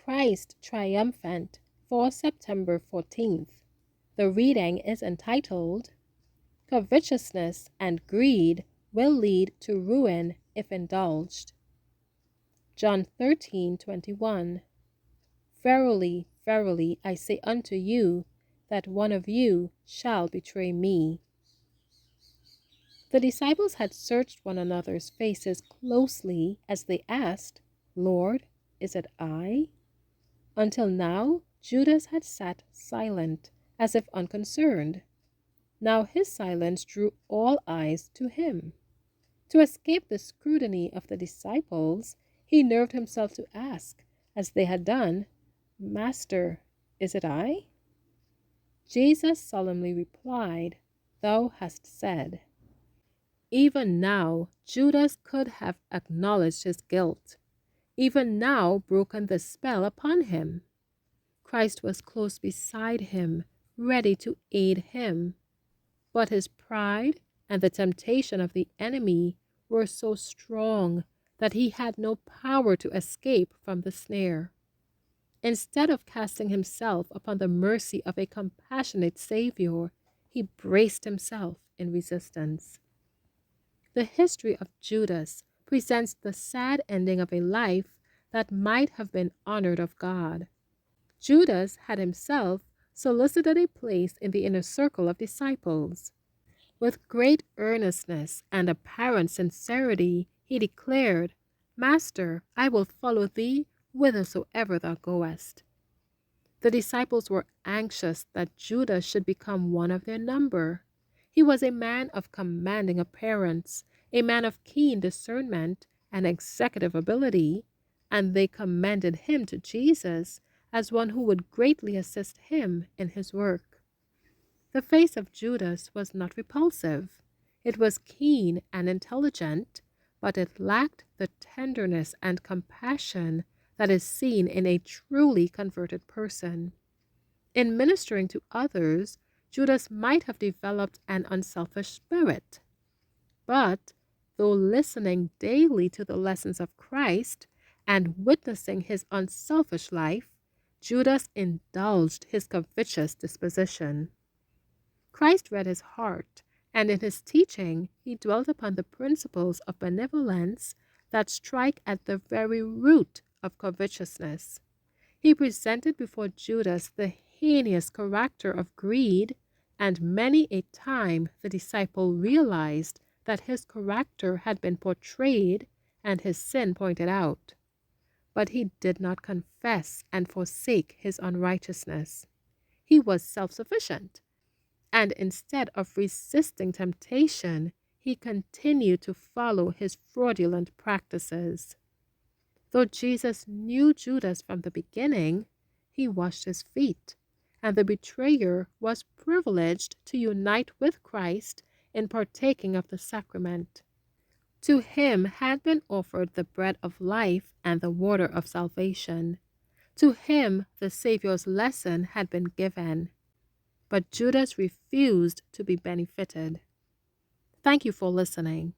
Christ Triumphant for September 14th. The reading is entitled, Covetousness and Greed Will Lead to Ruin if Indulged. John 13:21. Verily, verily, I say unto you, that one of you shall betray me. The disciples had searched one another's faces closely as they asked, Lord, is it I? Until now, Judas had sat silent, as if unconcerned. Now his silence drew all eyes to him. To escape the scrutiny of the disciples, he nerved himself to ask, as they had done, Master, is it I? Jesus solemnly replied, Thou hast said. Even now, Judas could have acknowledged his guilt, even now broken the spell upon him. Christ was close beside him, ready to aid him. But his pride and the temptation of the enemy were so strong that he had no power to escape from the snare. Instead of casting himself upon the mercy of a compassionate Savior, he braced himself in resistance. The history of Judas presents the sad ending of a life that might have been honored of God. Judas had himself solicited a place in the inner circle of disciples. With great earnestness and apparent sincerity, he declared, Master, I will follow thee whithersoever thou goest. The disciples were anxious that Judas should become one of their number. He was a man of commanding appearance, a man of keen discernment and executive ability, and they commended him to Jesus as one who would greatly assist him in his work. The face of Judas was not repulsive. It was keen and intelligent, but it lacked the tenderness and compassion that is seen in a truly converted person. In ministering to others, Judas might have developed an unselfish spirit. But, though listening daily to the lessons of Christ and witnessing his unselfish life, Judas indulged his covetous disposition. Christ read his heart, and in his teaching he dwelt upon the principles of benevolence that strike at the very root of covetousness. He presented before Judas the heinous character of greed, and many a time the disciple realized that his character had been portrayed and his sin pointed out. But he did not confess and forsake his unrighteousness. He was self-sufficient, and instead of resisting temptation, he continued to follow his fraudulent practices. Though Jesus knew Judas from the beginning, he washed his feet, and the betrayer was privileged to unite with Christ in partaking of the sacrament. To him had been offered the bread of life and the water of salvation. To him the Savior's lesson had been given. But Judas refused to be benefited. Thank you for listening.